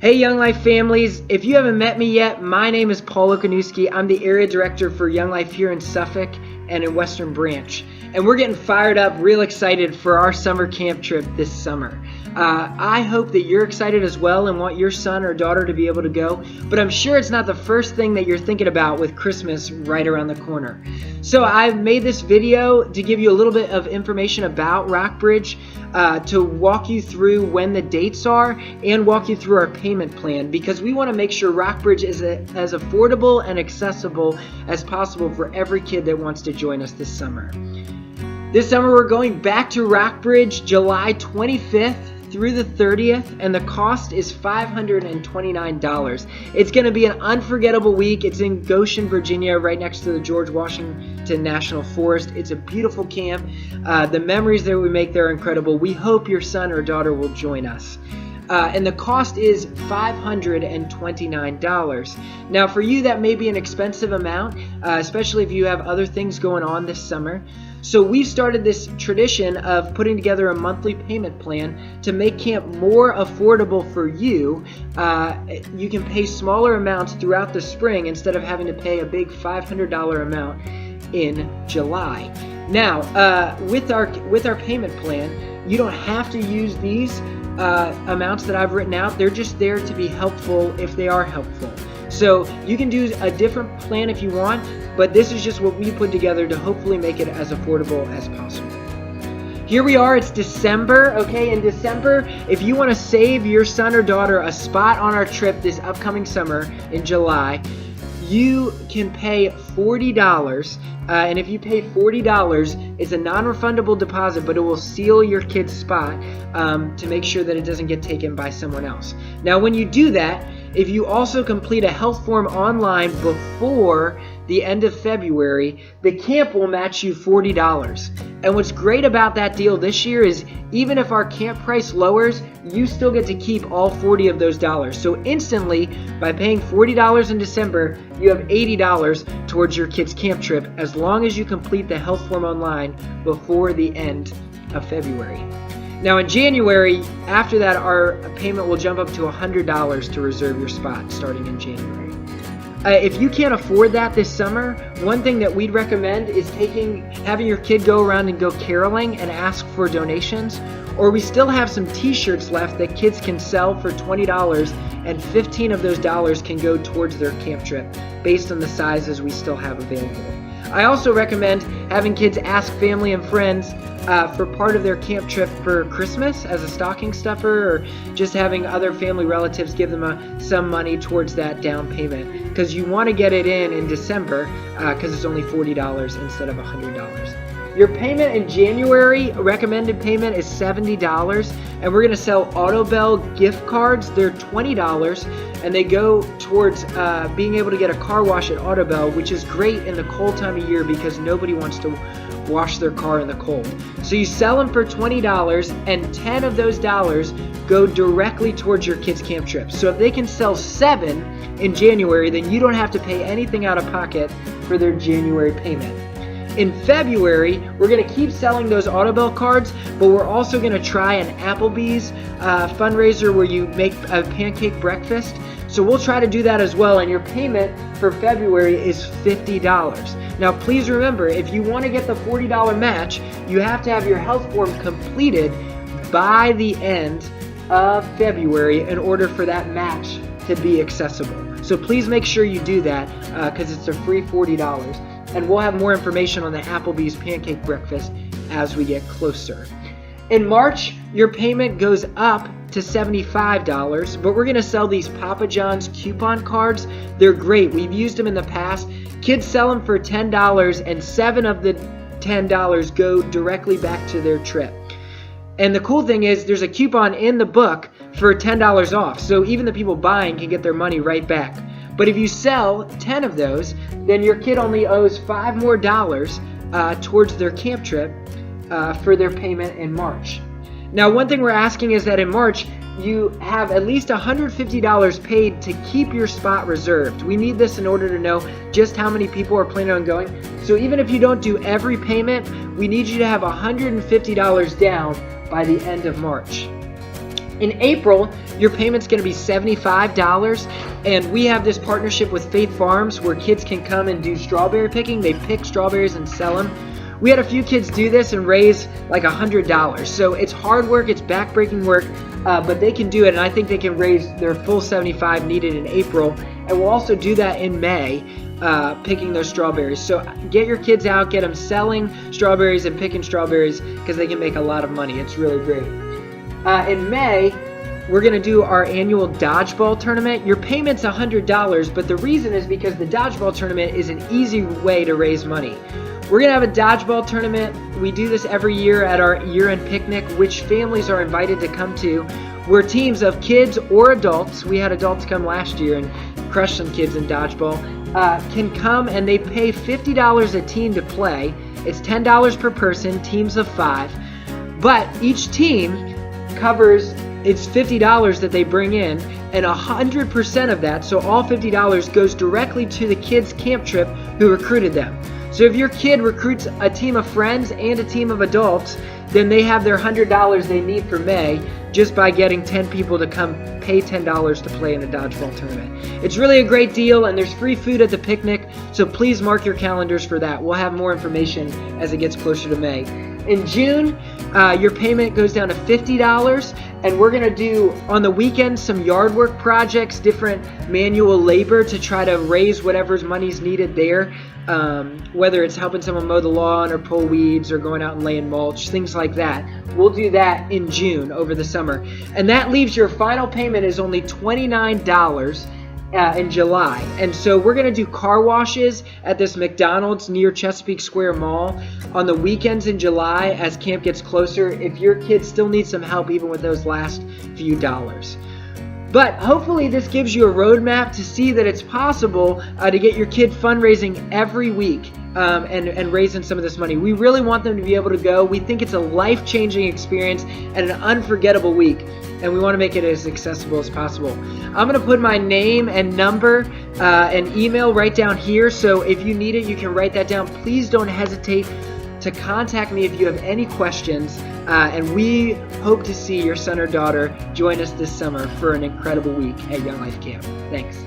Hey Young Life families, if you haven't met me yet, my name is Paul Okanuski. I'm the area director for Young Life here in Suffolk and in Western Branch. And we're getting fired up, real excited for our summer camp trip this summer. I hope that you're excited as well and want your son or daughter to be able to go, but I'm sure it's not the first thing that you're thinking about with Christmas right around the corner. So I've made this video to give you a little bit of information about Rockbridge, to walk you through when the dates are and walk you through our payment plan, because we want to make sure Rockbridge is as affordable and accessible as possible for every kid that wants to join us this summer. This summer we're going back to Rockbridge July 25th through the 30th, and the cost is $529. It's going to be an unforgettable week. It's in Goshen, Virginia, right next to the George Washington National Forest. It's a beautiful camp. The memories that we make there are incredible. We hope your son or daughter will join us. And the cost is $529. Now, for you, that may be an expensive amount, especially if you have other things going on this summer. So we've started this tradition of putting together a monthly payment plan to make camp more affordable for you. You can pay smaller amounts throughout the spring instead of having to pay a big $500 amount in July. Now, with our payment plan, you don't have to use these amounts that I've written out. They're just there to be helpful if they are helpful. So you can do a different plan if you want, but this is just what we put together to hopefully make it as affordable as possible. Here we are, it's December, okay? In December, if you want to save your son or daughter a spot on our trip this upcoming summer in July, you can pay $40, and if you pay $40, it's a non-refundable deposit, but it will seal your kid's spot to make sure that it doesn't get taken by someone else. Now, when you do that, if you also complete a health form online before the end of February, the camp will match you $40. And what's great about that deal this year is even if our camp price lowers, you still get to keep all 40 of those dollars. So instantly, by paying $40 in December, you have $80 towards your kid's camp trip as long as you complete the health form online before the end of February. Now in January, after that, our payment will jump up to $100 to reserve your spot starting in January. If you can't afford that this summer, one thing that we'd recommend is having your kid go around and go caroling and ask for donations. Or we still have some t-shirts left that kids can sell for $20, and 15 of those dollars can go towards their camp trip based on the sizes we still have available. I also recommend having kids ask family and friends for part of their camp trip for Christmas as a stocking stuffer, or just having other family relatives give them some money towards that down payment, because you want to get it in December because it's only $40 instead of $100. Your payment in January, recommended payment, is $70, and we're going to sell AutoBell gift cards. They're $20, and they go towards being able to get a car wash at AutoBell, which is great in the cold time of year because nobody wants to wash their car in the cold. So you sell them for $20, and 10 of those dollars go directly towards your kids' camp trip. So if they can sell 7 in January, then you don't have to pay anything out of pocket for their January payment. In February, we're going to keep selling those AutoBell cards, but we're also going to try an Applebee's fundraiser where you make a pancake breakfast. So we'll try to do that as well, and your payment for February is $50. Now please remember, if you want to get the $40 match, you have to have your health form completed by the end of February in order for that match to be accessible. So please make sure you do that because it's a free $40. And we'll have more information on the Applebee's pancake breakfast as we get closer. In March, your payment goes up to $75, but we're going to sell these Papa John's coupon cards. They're great. We've used them in the past. Kids sell them for $10, and 7 of the $10 go directly back to their trip. And the cool thing is there's a coupon in the book for $10 off, so even the people buying can get their money right back. But if you sell 10 of those, then your kid only owes $5 more towards their camp trip for their payment in March. Now, one thing we're asking is that in March, you have at least $150 paid to keep your spot reserved. We need this in order to know just how many people are planning on going. So even if you don't do every payment, we need you to have $150 down by the end of March. In April, your payment's going to be $75, and we have this partnership with Faith Farms where kids can come and do strawberry picking. They pick strawberries and sell them. We had a few kids do this and raise like $100. So it's hard work, it's backbreaking work, but they can do it, and I think they can raise their full $75 needed in April. And we'll also do that in May, picking those strawberries. So get your kids out, get them selling strawberries and picking strawberries because they can make a lot of money. It's really great. In May, we're going to do our annual dodgeball tournament. Your payment's $100, but the reason is because the dodgeball tournament is an easy way to raise money. We're going to have a dodgeball tournament. We do this every year at our year-end picnic, which families are invited to come to. We're teams of kids or adults. We had adults come last year and crush some kids in dodgeball. Can come and they pay $50 a team to play. It's $10 per person, teams of 5. But each team covers, it's $50 that they bring in, and 100% of that, so all $50 goes directly to the kids' camp trip who recruited them. So if your kid recruits a team of friends and a team of adults, then they have their $100 they need for May just by getting 10 people to come pay $10 to play in a dodgeball tournament. It's really a great deal, and there's free food at the picnic, so please mark your calendars for that. We'll have more information as it gets closer to May. In June, your payment goes down to $50, and we're going to do on the weekends some yard work projects, different manual labor to try to raise whatever's money's needed there, whether it's helping someone mow the lawn or pull weeds or going out and laying mulch, things like that. We'll do that in June over the summer. And that leaves your final payment is only $29 in July. And so we're going to do car washes at this McDonald's near Chesapeake Square Mall on the weekends in July as camp gets closer if your kids still need some help even with those last few dollars. But hopefully this gives you a roadmap to see that it's possible to get your kid fundraising every week and raising some of this money. We really want them to be able to go. We think it's a life-changing experience and an unforgettable week, and we want to make it as accessible as possible. I'm going to put my name and number and email right down here, so if you need it, you can write that down. Please don't hesitate to contact me if you have any questions, and we hope to see your son or daughter join us this summer for an incredible week at Young Life Camp. Thanks.